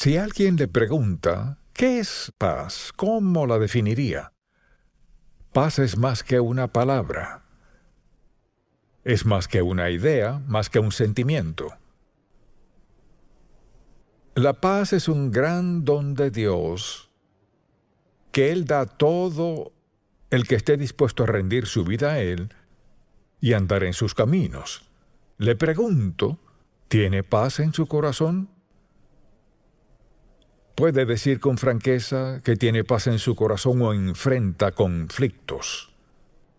Si alguien le pregunta, ¿qué es paz? ¿Cómo la definiría? Paz es más que una palabra. Es más que una idea, más que un sentimiento. La paz es un gran don de Dios que Él da a todo el que esté dispuesto a rendir su vida a Él y andar en sus caminos. Le pregunto, ¿tiene paz en su corazón? ¿Puede decir con franqueza que tiene paz en su corazón o enfrenta conflictos?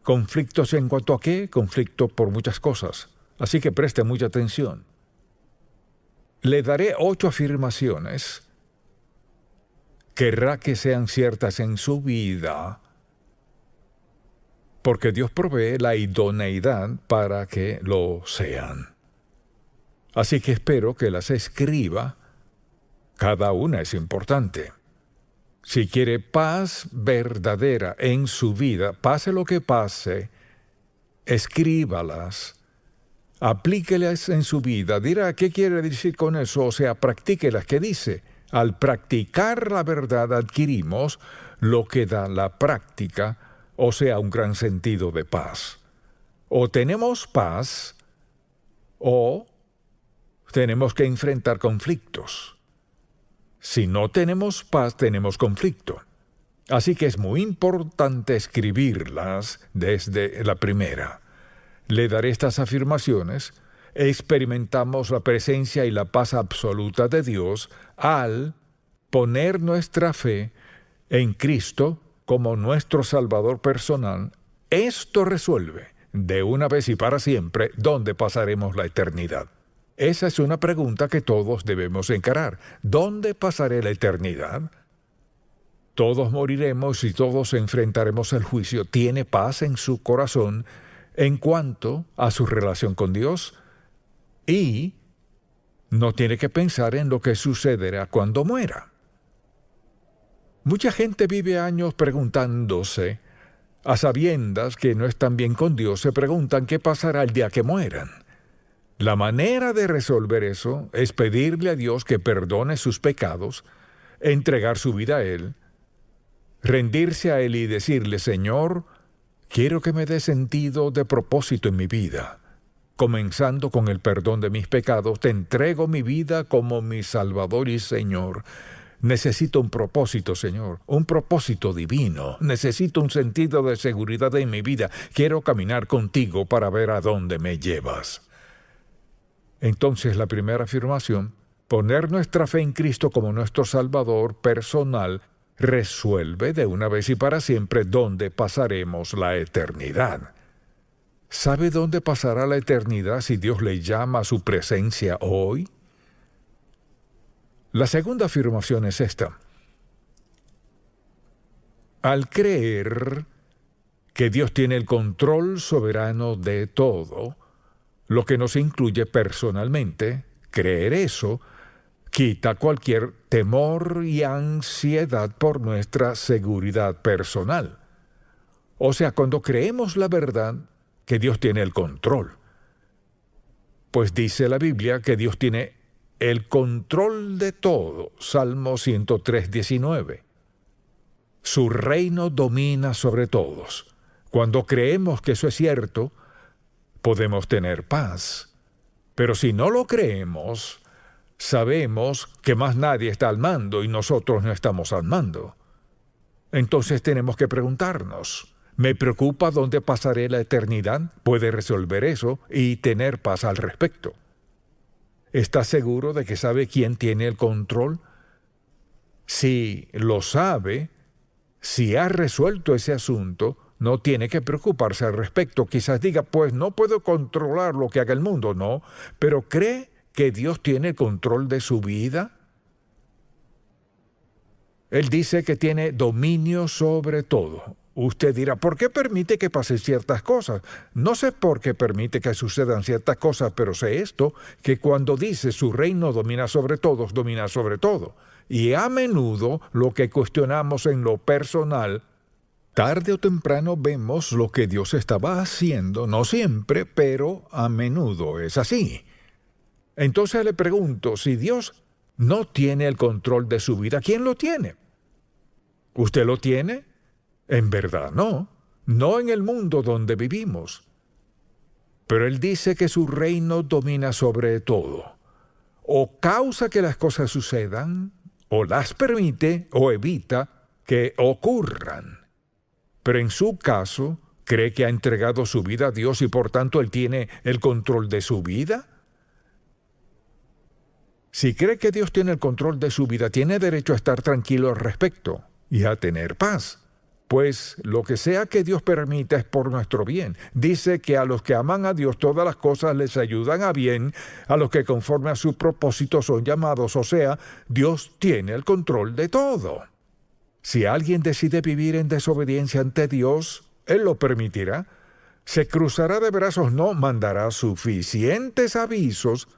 ¿Conflictos en cuanto a qué? Conflicto por muchas cosas. Así que preste mucha atención. Le daré 8 afirmaciones. Querrá que sean ciertas en su vida, porque Dios provee la idoneidad para que lo sean. Así que espero que las escriba. Cada una es importante. Si quiere paz verdadera en su vida, pase lo que pase, escríbalas, aplíquelas en su vida. Dirá, ¿qué quiere decir con eso? O sea, practíquelas. ¿Qué dice? Al practicar la verdad adquirimos lo que da la práctica, o sea, un gran sentido de paz. O tenemos paz, o tenemos que enfrentar conflictos. Si no tenemos paz, tenemos conflicto. Así que es muy importante escribirlas desde la primera. Le daré estas afirmaciones. Experimentamos la presencia y la paz absoluta de Dios al poner nuestra fe en Cristo como nuestro Salvador personal. Esto resuelve, de una vez y para siempre, dónde pasaremos la eternidad. Esa es una pregunta que todos debemos encarar. ¿Dónde pasaré la eternidad? Todos moriremos y todos enfrentaremos el juicio. ¿Tiene paz en su corazón en cuanto a su relación con Dios? Y no tiene que pensar en lo que sucederá cuando muera. Mucha gente vive años preguntándose, a sabiendas que no están bien con Dios, se preguntan qué pasará el día que mueran. La manera de resolver eso es pedirle a Dios que perdone sus pecados, entregar su vida a Él, rendirse a Él y decirle, Señor, quiero que me dé sentido de propósito en mi vida. Comenzando con el perdón de mis pecados, te entrego mi vida como mi Salvador y Señor. Necesito un propósito, Señor, un propósito divino. Necesito un sentido de seguridad en mi vida. Quiero caminar contigo para ver a dónde me llevas. Entonces, la primera afirmación, poner nuestra fe en Cristo como nuestro Salvador personal, resuelve de una vez y para siempre dónde pasaremos la eternidad. ¿Sabe dónde pasará la eternidad si Dios le llama a su presencia hoy? La segunda afirmación es esta. Al creer que Dios tiene el control soberano de todo, lo que nos incluye personalmente, creer eso, quita cualquier temor y ansiedad por nuestra seguridad personal. O sea, cuando creemos la verdad, que Dios tiene el control. Pues dice la Biblia que Dios tiene el control de todo. Salmo 103:19. Su reino domina sobre todos. Cuando creemos que eso es cierto, podemos tener paz. Pero si no lo creemos, sabemos que más nadie está al mando y nosotros no estamos al mando. Entonces tenemos que preguntarnos, ¿me preocupa dónde pasaré la eternidad? ¿Puede resolver eso y tener paz al respecto? ¿Está seguro de que sabe quién tiene el control? Si lo sabe, si ha resuelto ese asunto, no tiene que preocuparse al respecto. Quizás diga, pues no puedo controlar lo que haga el mundo, no. Pero ¿cree que Dios tiene control de su vida? Él dice que tiene dominio sobre todo. Usted dirá, ¿por qué permite que pasen ciertas cosas? No sé por qué permite que sucedan ciertas cosas, pero sé esto, que cuando dice su reino domina sobre todos, domina sobre todo. Y a menudo lo que cuestionamos en lo personal, tarde o temprano vemos lo que Dios estaba haciendo, no siempre, pero a menudo es así. Entonces le pregunto, si Dios no tiene el control de su vida. ¿Quién lo tiene? ¿Usted lo tiene? En verdad no. No en el mundo donde vivimos. Pero Él dice que su reino domina sobre todo. O causa que las cosas sucedan, o las permite, o evita que ocurran. Pero en su caso, ¿cree que ha entregado su vida a Dios y por tanto Él tiene el control de su vida? Si cree que Dios tiene el control de su vida, tiene derecho a estar tranquilo al respecto y a tener paz. Pues lo que sea que Dios permita es por nuestro bien. Dice que a los que aman a Dios todas las cosas les ayudan a bien, a los que conforme a su propósito son llamados. O sea, Dios tiene el control de todo. Si alguien decide vivir en desobediencia ante Dios, Él lo permitirá. Se cruzará de brazos, no mandará suficientes avisos,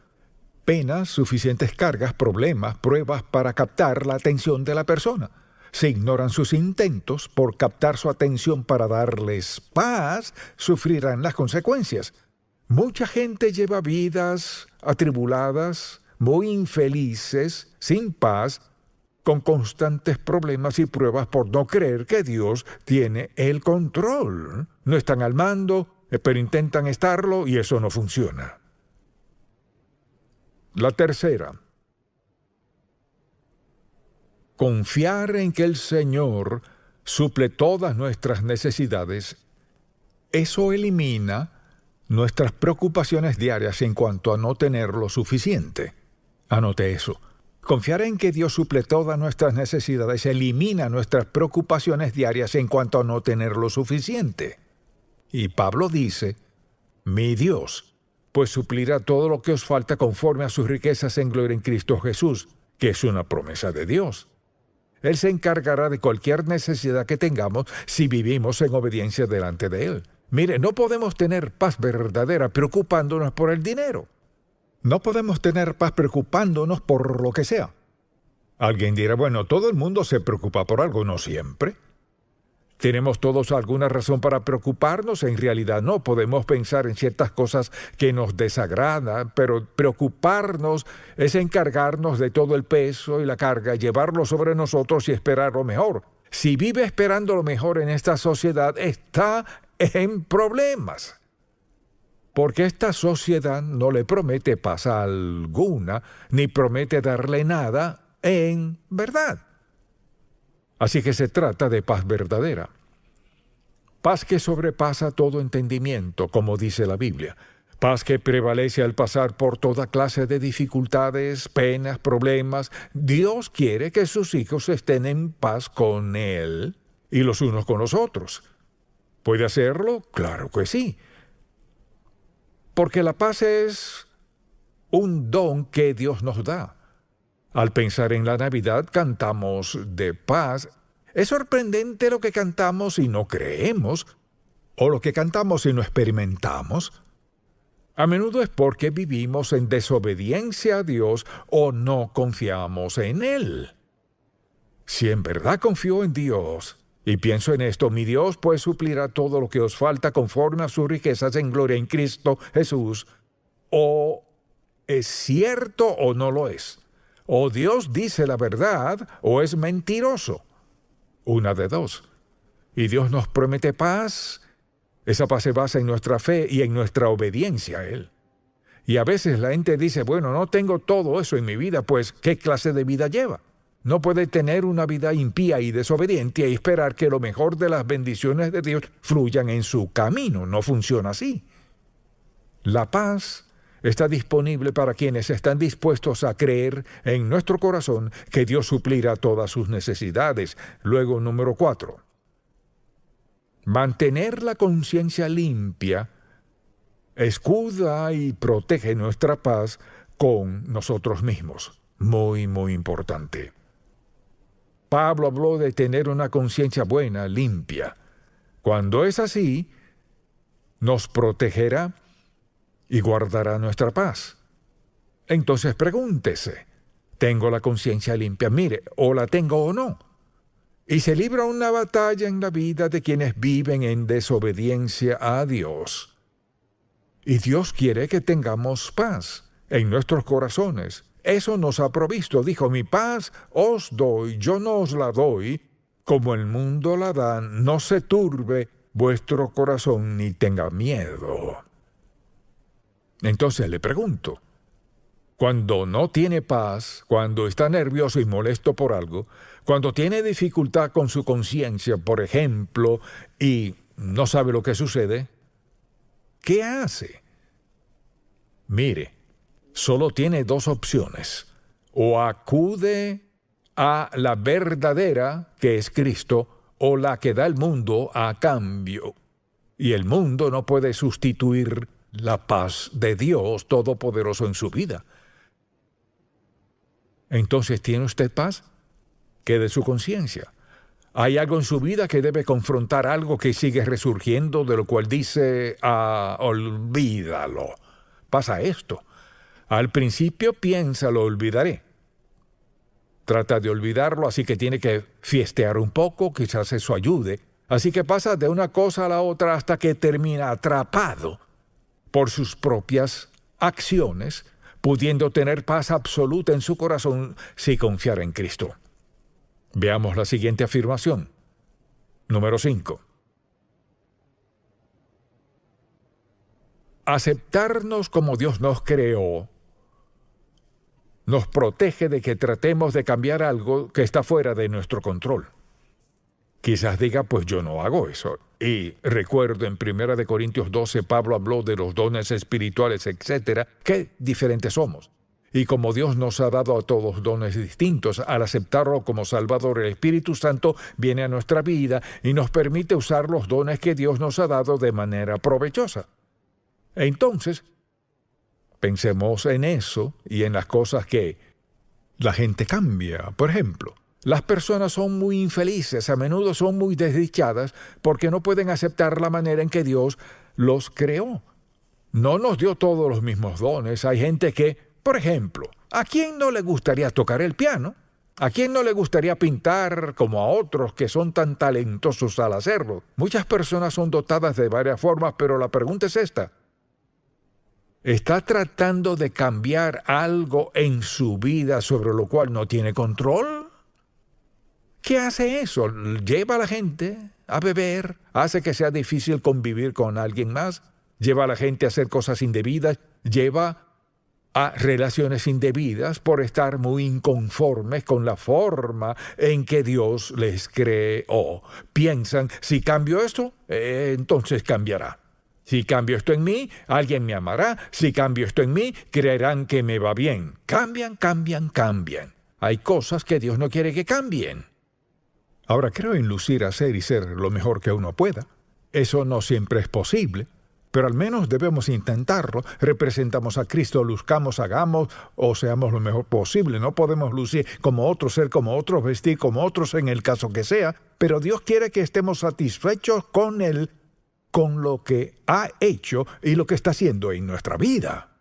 penas, suficientes cargas, problemas, pruebas para captar la atención de la persona. Se ignoran sus intentos por captar su atención para darles paz, sufrirán las consecuencias. Mucha gente lleva vidas atribuladas, muy infelices, sin paz, con constantes problemas y pruebas por no creer que Dios tiene el control. No están al mando, pero intentan estarlo y eso no funciona. La tercera. Confiar en que el Señor suple todas nuestras necesidades, eso elimina nuestras preocupaciones diarias en cuanto a no tener lo suficiente. Anote eso. Confiar en que Dios suple todas nuestras necesidades elimina nuestras preocupaciones diarias en cuanto a no tener lo suficiente. Y Pablo dice, mi Dios, pues suplirá todo lo que os falta conforme a sus riquezas en gloria en Cristo Jesús, que es una promesa de Dios. Él se encargará de cualquier necesidad que tengamos si vivimos en obediencia delante de Él. Mire, no podemos tener paz verdadera preocupándonos por el dinero. No podemos tener paz preocupándonos por lo que sea. Alguien dirá, bueno, todo el mundo se preocupa por algo, no siempre. ¿Tenemos todos alguna razón para preocuparnos? En realidad no, podemos pensar en ciertas cosas que nos desagradan, pero preocuparnos es encargarnos de todo el peso y la carga, llevarlo sobre nosotros y esperar lo mejor. Si vive esperando lo mejor en esta sociedad, está en problemas. Porque esta sociedad no le promete paz alguna, ni promete darle nada en verdad. Así que se trata de paz verdadera. Paz que sobrepasa todo entendimiento, como dice la Biblia. Paz que prevalece al pasar por toda clase de dificultades, penas, problemas. Dios quiere que sus hijos estén en paz con Él y los unos con los otros. ¿Puede hacerlo? Claro que sí. Porque la paz es un don que Dios nos da. Al pensar en la Navidad, cantamos de paz. Es sorprendente lo que cantamos y no creemos, o lo que cantamos y no experimentamos. A menudo es porque vivimos en desobediencia a Dios o no confiamos en Él. Si en verdad confío en Dios, y pienso en esto, mi Dios pues suplirá todo lo que os falta conforme a sus riquezas en gloria en Cristo Jesús, o es cierto o no lo es. O Dios dice la verdad o es mentiroso. Una de dos. Y Dios nos promete paz. Esa paz se basa en nuestra fe y en nuestra obediencia a Él. Y a veces la gente dice, bueno, no tengo todo eso en mi vida, pues ¿qué clase de vida lleva? No puede tener una vida impía y desobediente y esperar que lo mejor de las bendiciones de Dios fluyan en su camino. No funciona así. La paz está disponible para quienes están dispuestos a creer en nuestro corazón que Dios suplirá todas sus necesidades. Luego, número 4. Mantener la conciencia limpia escuda y protege nuestra paz con nosotros mismos. Muy, muy importante. Pablo habló de tener una conciencia buena, limpia. Cuando es así, nos protegerá y guardará nuestra paz. Entonces pregúntese, ¿tengo la conciencia limpia? Mire, o la tengo o no. Y se libra una batalla en la vida de quienes viven en desobediencia a Dios. Y Dios quiere que tengamos paz en nuestros corazones, eso nos ha provisto. Dijo, mi paz os doy, yo no os la doy, como el mundo la da, no se turbe vuestro corazón ni tenga miedo. Entonces le pregunto, cuando no tiene paz, cuando está nervioso y molesto por algo, cuando tiene dificultad con su conciencia, por ejemplo, y no sabe lo que sucede, ¿qué hace? Mire, solo tiene dos opciones. O acude a la verdadera, que es Cristo, o la que da el mundo a cambio. Y el mundo no puede sustituir la paz de Dios Todopoderoso en su vida. Entonces, ¿tiene usted paz? Quede su conciencia. ¿Hay algo en su vida que debe confrontar algo que sigue resurgiendo, de lo cual dice, olvídalo? Pasa esto. Al principio piensa, lo olvidaré. Trata de olvidarlo, así que tiene que fiestear un poco, quizás eso ayude. Así que pasa de una cosa a la otra hasta que termina atrapado por sus propias acciones, pudiendo tener paz absoluta en su corazón si confiara en Cristo. Veamos la siguiente afirmación. Número 5. Aceptarnos como Dios nos creó nos protege de que tratemos de cambiar algo que está fuera de nuestro control. Quizás diga, pues yo no hago eso. Y recuerdo en 1 Corintios 12, Pablo habló de los dones espirituales, etc. Qué diferentes somos. Y como Dios nos ha dado a todos dones distintos, al aceptarlo como Salvador, el Espíritu Santo viene a nuestra vida y nos permite usar los dones que Dios nos ha dado de manera provechosa. Entonces, pensemos en eso y en las cosas que la gente cambia. Por ejemplo, las personas son muy infelices, a menudo son muy desdichadas porque no pueden aceptar la manera en que Dios los creó. No nos dio todos los mismos dones. Hay gente que, por ejemplo, ¿a quién no le gustaría tocar el piano? ¿A quién no le gustaría pintar como a otros que son tan talentosos al hacerlo? Muchas personas son dotadas de varias formas, pero la pregunta es esta. ¿Está tratando de cambiar algo en su vida sobre lo cual no tiene control? ¿Qué hace eso? ¿Lleva a la gente a beber? ¿Hace que sea difícil convivir con alguien más? ¿Lleva a la gente a hacer cosas indebidas? ¿Lleva a relaciones indebidas por estar muy inconformes con la forma en que Dios les creó? Piensan, si cambio esto, entonces cambiará. Si cambio esto en mí, alguien me amará. Si cambio esto en mí, creerán que me va bien. Cambian. Hay cosas que Dios no quiere que cambien. Ahora, creo en lucir, hacer y ser lo mejor que uno pueda. Eso no siempre es posible, pero al menos debemos intentarlo. Representamos a Cristo, luzcamos, hagamos o seamos lo mejor posible. No podemos lucir como otros, ser como otros, vestir como otros en el caso que sea, pero Dios quiere que estemos satisfechos con Él, con lo que ha hecho y lo que está haciendo en nuestra vida.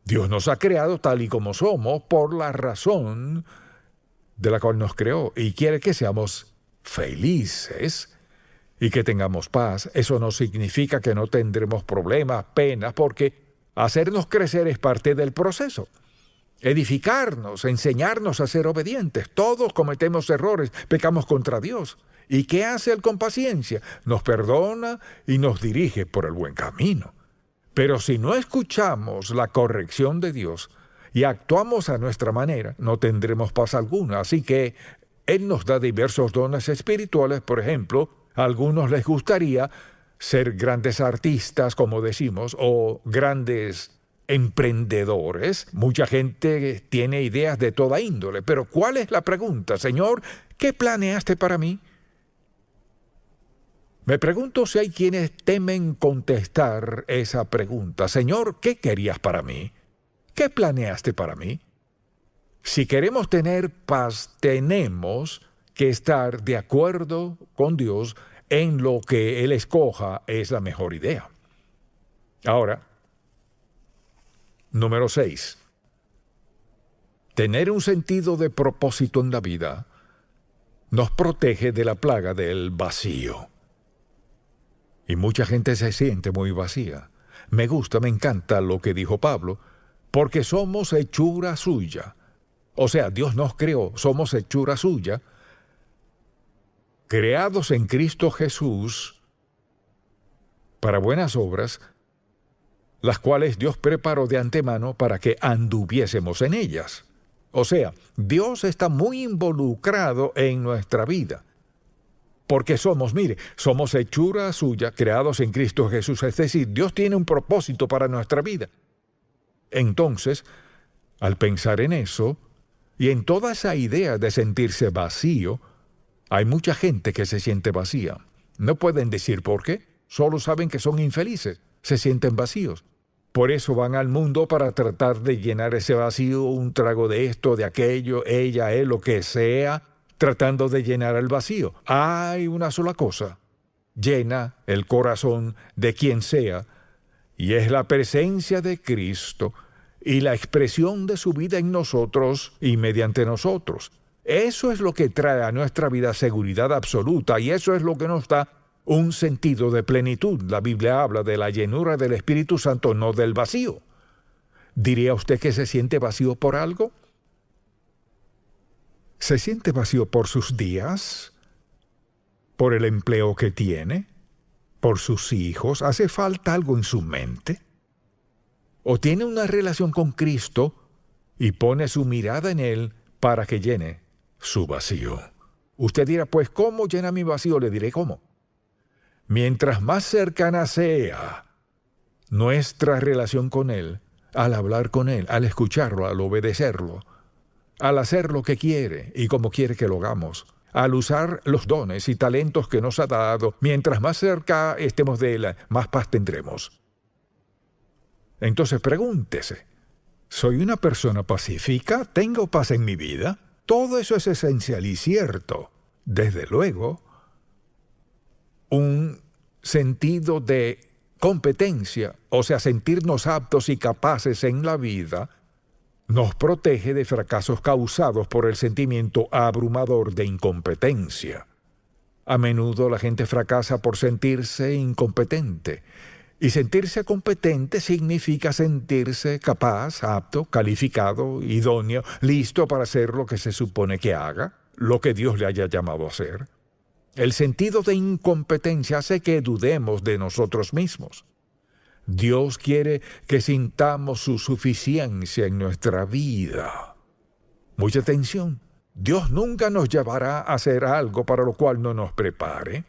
Dios nos ha creado tal y como somos por la razón de la cual nos creó y quiere que seamos felices y que tengamos paz. Eso no significa que no tendremos problemas, penas, porque hacernos crecer es parte del proceso. Edificarnos, enseñarnos a ser obedientes. Todos cometemos errores, pecamos contra Dios. ¿Y qué hace Él con paciencia? Nos perdona y nos dirige por el buen camino. Pero si no escuchamos la corrección de Dios y actuamos a nuestra manera, no tendremos paz alguna. Así que Él nos da diversos dones espirituales. Por ejemplo, a algunos les gustaría ser grandes artistas, como decimos, o grandes emprendedores. Mucha gente tiene ideas de toda índole. Pero ¿cuál es la pregunta? Señor, ¿qué planeaste para mí? Me pregunto si hay quienes temen contestar esa pregunta. Señor, ¿qué querías para mí? ¿Qué planeaste para mí? Si queremos tener paz, tenemos que estar de acuerdo con Dios en lo que Él escoja es la mejor idea. Ahora, número 6. Tener un sentido de propósito en la vida nos protege de la plaga del vacío. Y mucha gente se siente muy vacía. Me encanta lo que dijo Pablo. porque somos hechura suya. O sea, Dios nos creó, somos hechura suya, creados en Cristo Jesús para buenas obras, las cuales Dios preparó de antemano para que anduviésemos en ellas. O sea, Dios está muy involucrado en nuestra vida. Porque somos hechura suya, creados en Cristo Jesús. Es decir, Dios tiene un propósito para nuestra vida. Entonces, al pensar en eso, y en toda esa idea de sentirse vacío, hay mucha gente que se siente vacía. No pueden decir por qué, solo saben que son infelices, se sienten vacíos. Por eso van al mundo para tratar de llenar ese vacío, un trago de esto, de aquello, ella, él, lo que sea, tratando de llenar el vacío. Hay una sola cosa, llena el corazón de quien sea, y es la presencia de Cristo y la expresión de su vida en nosotros y mediante nosotros. Eso es lo que trae a nuestra vida seguridad absoluta, y eso es lo que nos da un sentido de plenitud. La Biblia habla de la llenura del Espíritu Santo, no del vacío. ¿Diría usted que se siente vacío por algo? ¿Se siente vacío por sus días? ¿Por el empleo que tiene? ¿Por sus hijos? ¿Hace falta algo en su mente? ¿O tiene una relación con Cristo y pone su mirada en Él para que llene su vacío? Usted dirá, pues, ¿cómo llena mi vacío? Le diré cómo. Mientras más cercana sea nuestra relación con Él, al hablar con Él, al escucharlo, al obedecerlo, al hacer lo que quiere y como quiere que lo hagamos, al usar los dones y talentos que nos ha dado, mientras más cerca estemos de Él, más paz tendremos. Entonces pregúntese, ¿soy una persona pacífica? ¿Tengo paz en mi vida? Todo eso es esencial y cierto. Desde luego, un sentido de competencia, o sea, sentirnos aptos y capaces en la vida, nos protege de fracasos causados por el sentimiento abrumador de incompetencia. A menudo la gente fracasa por sentirse incompetente. Y sentirse competente significa sentirse capaz, apto, calificado, idóneo, listo para hacer lo que se supone que haga, lo que Dios le haya llamado a hacer. El sentido de incompetencia hace que dudemos de nosotros mismos. Dios quiere que sintamos su suficiencia en nuestra vida. Mucha atención. Dios nunca nos llevará a hacer algo para lo cual no nos prepare.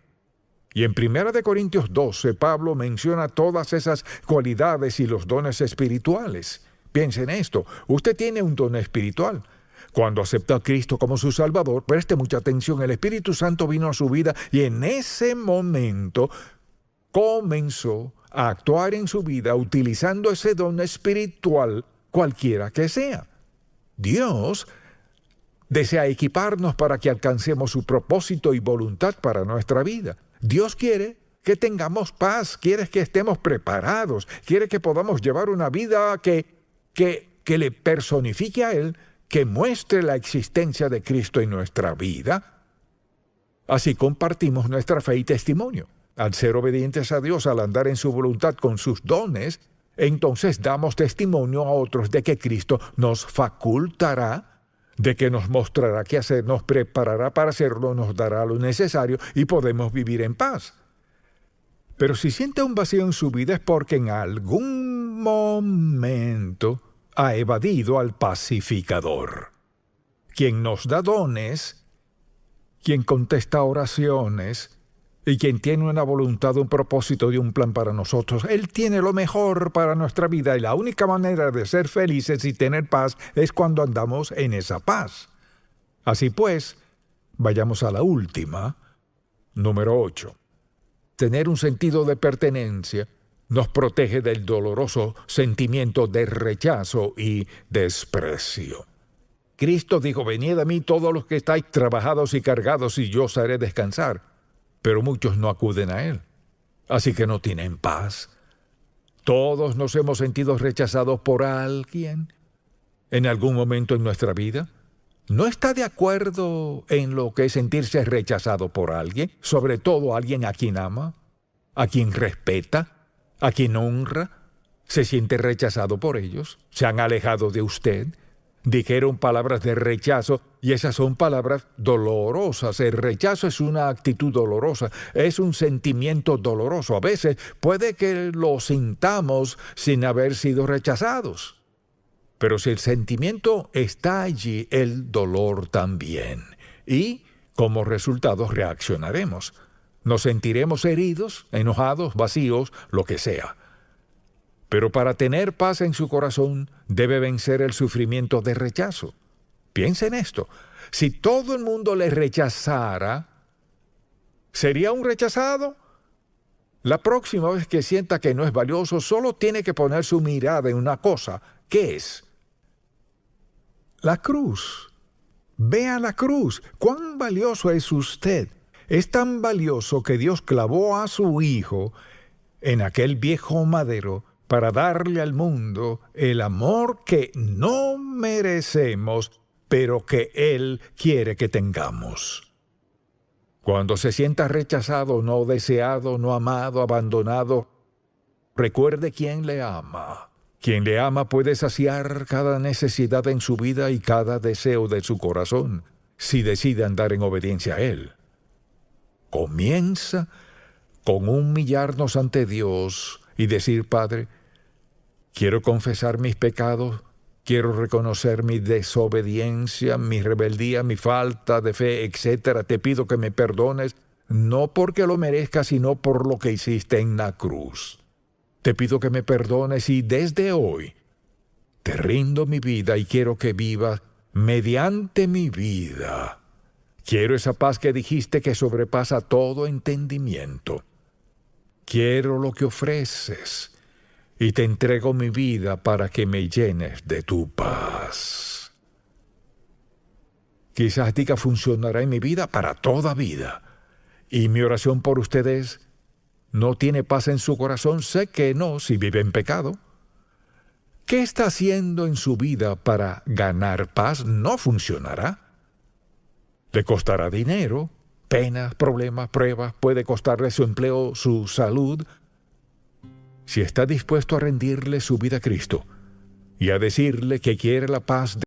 Y en 1 Corintios 12, Pablo menciona todas esas cualidades y los dones espirituales. Piense en esto, usted tiene un don espiritual. Cuando aceptó a Cristo como su Salvador, preste mucha atención, el Espíritu Santo vino a su vida y en ese momento comenzó a actuar en su vida utilizando ese don espiritual, cualquiera que sea. Dios desea equiparnos para que alcancemos su propósito y voluntad para nuestra vida. Dios quiere que tengamos paz, quiere que estemos preparados, quiere que podamos llevar una vida que le personifique a Él, que muestre la existencia de Cristo en nuestra vida. Así compartimos nuestra fe y testimonio. Al ser obedientes a Dios, al andar en su voluntad con sus dones, entonces damos testimonio a otros de que Cristo nos facultará, de que nos mostrará qué hacer, nos preparará para hacerlo, nos dará lo necesario y podemos vivir en paz. Pero si siente un vacío en su vida es porque en algún momento ha evadido al pacificador, quien nos da dones, quien contesta oraciones y quien tiene una voluntad, un propósito y un plan para nosotros. Él tiene lo mejor para nuestra vida y la única manera de ser felices y tener paz es cuando andamos en esa paz. Así pues, vayamos a la última, número 8. Tener un sentido de pertenencia nos protege del doloroso sentimiento de rechazo y desprecio. Cristo dijo, venid a mí todos los que estáis trabajados y cargados y yo os haré descansar. Pero muchos no acuden a Él, así que no tienen paz. Todos nos hemos sentido rechazados por alguien en algún momento en nuestra vida. ¿No está de acuerdo en lo que es sentirse rechazado por alguien? Sobre todo alguien a quien ama, a quien respeta, a quien honra. Se siente rechazado por ellos, se han alejado de usted, dijeron palabras de rechazo y esas son palabras dolorosas. El rechazo es una actitud dolorosa, es un sentimiento doloroso. A veces puede que lo sintamos sin haber sido rechazados. Pero si el sentimiento está allí, el dolor también. Y como resultado reaccionaremos. Nos sentiremos heridos, enojados, vacíos, lo que sea. Pero para tener paz en su corazón, debe vencer el sufrimiento de rechazo. Piensa en esto. Si todo el mundo le rechazara, ¿sería un rechazado? La próxima vez que sienta que no es valioso, solo tiene que poner su mirada en una cosa. ¿Qué es? La cruz. Vea la cruz. ¿Cuán valioso es usted? Es tan valioso que Dios clavó a su Hijo en aquel viejo madero para darle al mundo el amor que no merecemos, pero que Él quiere que tengamos. Cuando se sienta rechazado, no deseado, no amado, abandonado, recuerde quién le ama. Quien le ama puede saciar cada necesidad en su vida y cada deseo de su corazón, si decide andar en obediencia a Él. Comienza con humillarnos ante Dios y decir: Padre, quiero confesar mis pecados, quiero reconocer mi desobediencia, mi rebeldía, mi falta de fe, etc. Te pido que me perdones, no porque lo merezca, sino por lo que hiciste en la cruz. Te pido que me perdones y desde hoy te rindo mi vida y quiero que vivas mediante mi vida. Quiero esa paz que dijiste que sobrepasa todo entendimiento. Quiero lo que ofreces y te entrego mi vida para que me llenes de tu paz. Quizás diga: funcionará en mi vida para toda vida. Y mi oración por ustedes: ¿no tiene paz en su corazón? Sé que no, si vive en pecado. ¿Qué está haciendo en su vida para ganar paz? No funcionará. Le costará dinero, penas, problemas, pruebas, puede costarle su empleo, su salud. Si está dispuesto a rendirle su vida a Cristo y a decirle que quiere la paz